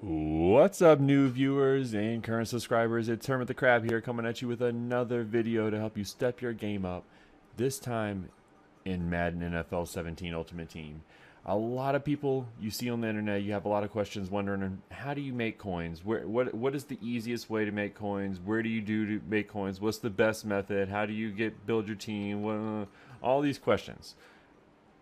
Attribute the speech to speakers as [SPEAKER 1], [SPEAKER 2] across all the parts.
[SPEAKER 1] What's up, new viewers and current subscribers? It's Hermit the Crab here, coming at you with another video to help you step your game up, this time in Madden NFL 17 Ultimate Team. A lot of people you see on the internet, you have a lot of questions wondering, how do you make coins? What is the easiest way to make coins? Where do you do to make coins? What's the best method? How do you build your team? All these questions.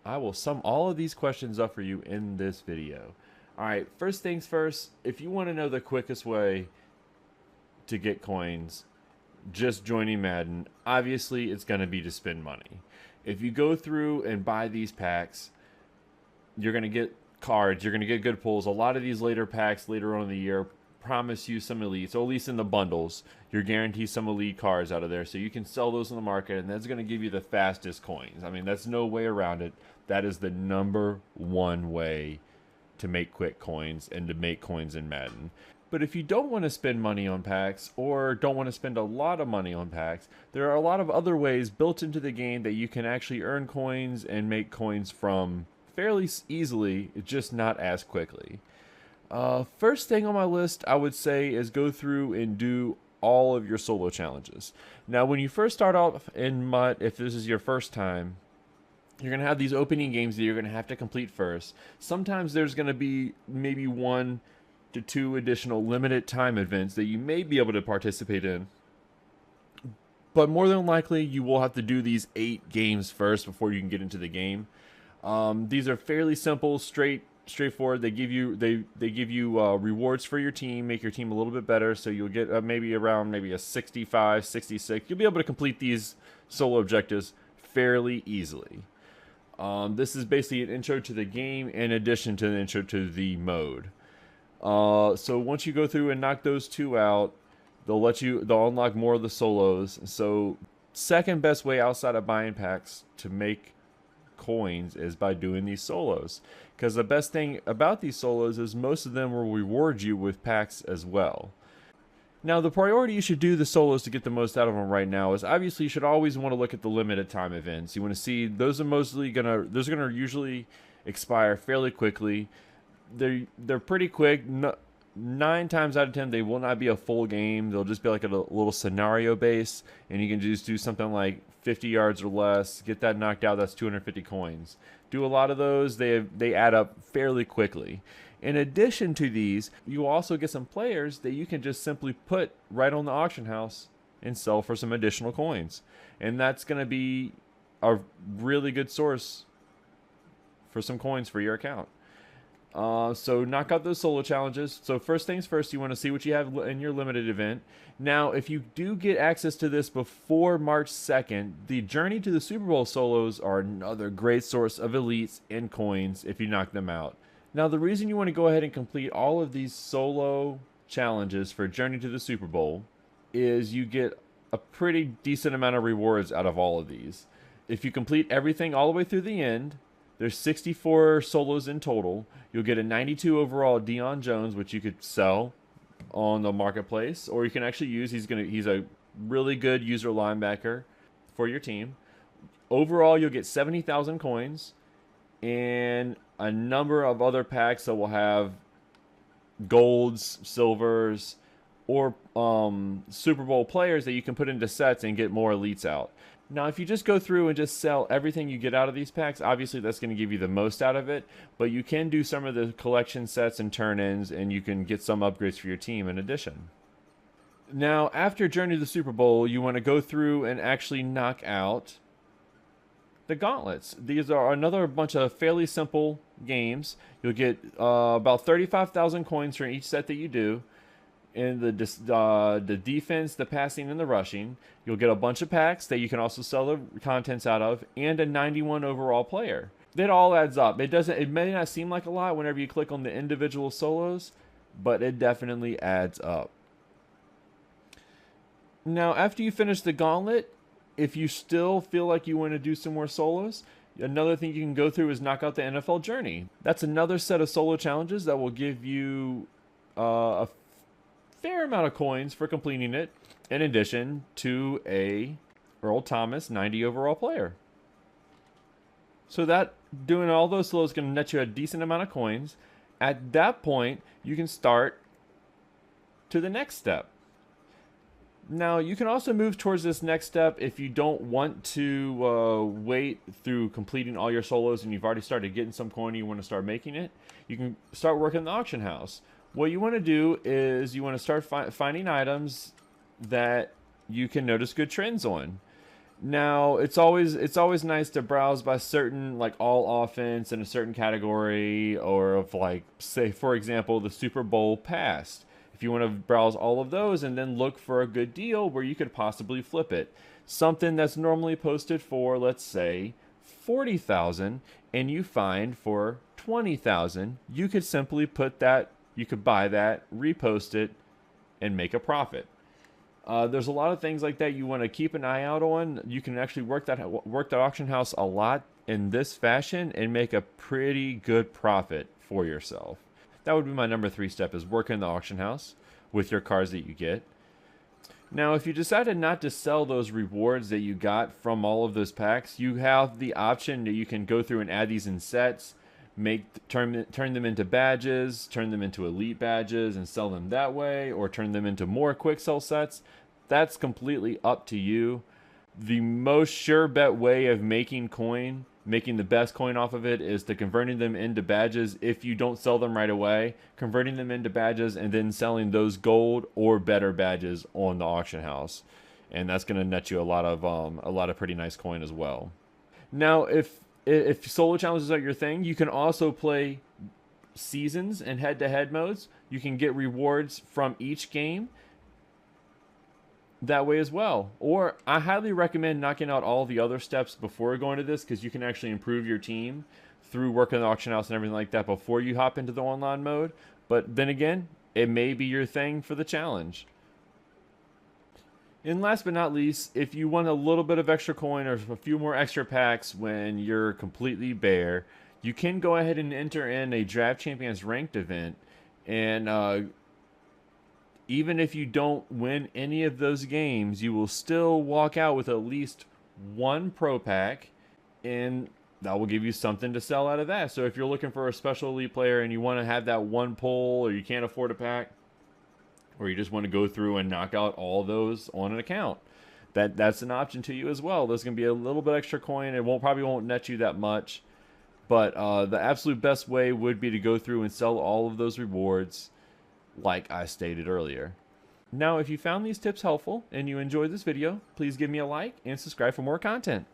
[SPEAKER 1] I will sum all of these questions up for you in this video. Alright, first things first, if you want to know the quickest way to get coins, just joining Madden, obviously it's going to be to spend money. If you go through and buy these packs, you're going to get cards, you're going to get good pulls. A lot of these later packs later on in the year promise you some elites, or at least in the bundles, you're guaranteed some elite cards out of there, so you can sell those in the market, and that's going to give you the fastest coins. I mean, that's no way around it. That is the number one way to make quick coins and to make coins in Madden. But if you don't want to spend money on packs, or don't want to spend a lot of money on packs, there are a lot of other ways built into the game that you can actually earn coins and make coins from fairly easily, just not as quickly. First thing on my list, I would say, is go through and do all of your solo challenges. Now, when you first start off in MUT, if this is your first time, you're going to have these opening games that you're going to have to complete first. Sometimes there's going to be maybe 1 to 2 additional limited time events that you may be able to participate in. But more than likely, you will have to do these 8 games first before you can get into the game. These are fairly simple, straightforward. They give you rewards for your team, make your team a little bit better. So you'll get maybe a 65, 66. You'll be able to complete these solo objectives fairly easily. This is basically an intro to the game in addition to the intro to the mode. So once you go through and knock those 2 out, they'll unlock more of the solos. So second best way outside of buying packs to make coins is by doing these solos, because the best thing about these solos is most of them will reward you with packs as well. Now, the priority you should do the solos to get the most out of them right now is, obviously, you should always want to look at the limited time events. You want to see those are gonna usually expire fairly quickly. They're pretty quick. 9 times out of 10, they will not be a full game. They'll just be like a little scenario base, and you can just do something like 50 yards or less, get that knocked out. That's 250 coins. Do a lot of those. They add up fairly quickly. In addition to these, you will also get some players that you can just simply put right on the auction house and sell for some additional coins. And that's going to be a really good source for some coins for your account. So knock out those solo challenges. So first things first, you want to see what you have in your limited event. Now, if you do get access to this before March 2nd, the Journey to the Super Bowl solos are another great source of elites and coins if you knock them out. Now, the reason you want to go ahead and complete all of these solo challenges for Journey to the Super Bowl is you get a pretty decent amount of rewards out of all of these. If you complete everything all the way through the end, there's 64 solos in total. You'll get a 92 overall Deion Jones, which you could sell on the marketplace, or you can actually use. He's a really good user linebacker for your team. Overall, you'll get 70,000 coins and a number of other packs that will have golds, silvers, or Super Bowl players that you can put into sets and get more elites out. Now, if you just go through and just sell everything you get out of these packs, obviously that's going to give you the most out of it, but you can do some of the collection sets and turn-ins, and you can get some upgrades for your team in addition. Now, after Journey to the Super Bowl, you want to go through and actually knock out the Gauntlets. These are another bunch of fairly simple games. You'll get about 35,000 coins for each set that you do. In the defense, the passing, and the rushing. You'll get a bunch of packs that you can also sell the contents out of, and a 91 overall player. That all adds up. It may not seem like a lot whenever you click on the individual solos, but it definitely adds up. Now, after you finish the gauntlet, if you still feel like you want to do some more solos, another thing you can go through is knock out the NFL Journey. That's another set of solo challenges that will give you a fair amount of coins for completing it, in addition to a Earl Thomas 90 overall player. So that doing all those solos is going to net you a decent amount of coins. At that point, you can start to the next step. Now, you can also move towards this next step if you don't want to wait through completing all your solos and you've already started getting some coin and you want to start making it. You can start working the auction house. What you want to do is you want to start finding items that you can notice good trends on. Now, it's always nice to browse by certain, like all offense in a certain category, or of like, say, for example, the Super Bowl past. If you want to browse all of those and then look for a good deal where you could possibly flip it. Something that's normally posted for, let's say, 40,000 and you find for 20,000, you could simply put that, you could buy that, repost it, and make a profit. There's a lot of things like that you want to keep an eye out on. You can actually work that auction house a lot in this fashion and make a pretty good profit for yourself. That would be my number 3 step, is working the auction house with your cards that you get. Now, if you decided not to sell those rewards that you got from all of those packs, you have the option that you can go through and add these in sets, turn them into badges, turn them into elite badges and sell them that way, or turn them into more quick sell sets. That's completely up to you. The most sure bet way of making the best coin off of it, is to converting them into badges. If you don't sell them right away, converting them into badges and then selling those gold or better badges on the auction house, and that's going to net you a lot of pretty nice coin as well. Now, if solo challenges are your thing, you can also play seasons and head-to-head modes. You can get rewards from each game that way as well. Or I highly recommend knocking out all the other steps before going to this, because you can actually improve your team through working the auction house and everything like that before you hop into the online mode. But then again, it may be your thing for the challenge. And last but not least, if you want a little bit of extra coin or a few more extra packs when you're completely bare, you can go ahead and enter in a Draft Champions ranked event, and even if you don't win any of those games, you will still walk out with at least one pro pack, and that will give you something to sell out of that. So if you're looking for a special elite player and you want to have that one pull, or you can't afford a pack, or you just want to go through and knock out all those on an account, that's an option to you as well. There's going to be a little bit extra coin. It probably won't net you that much, but the absolute best way would be to go through and sell all of those rewards, like I stated earlier. Now, if you found these tips helpful and you enjoyed this video, please give me a like and subscribe for more content.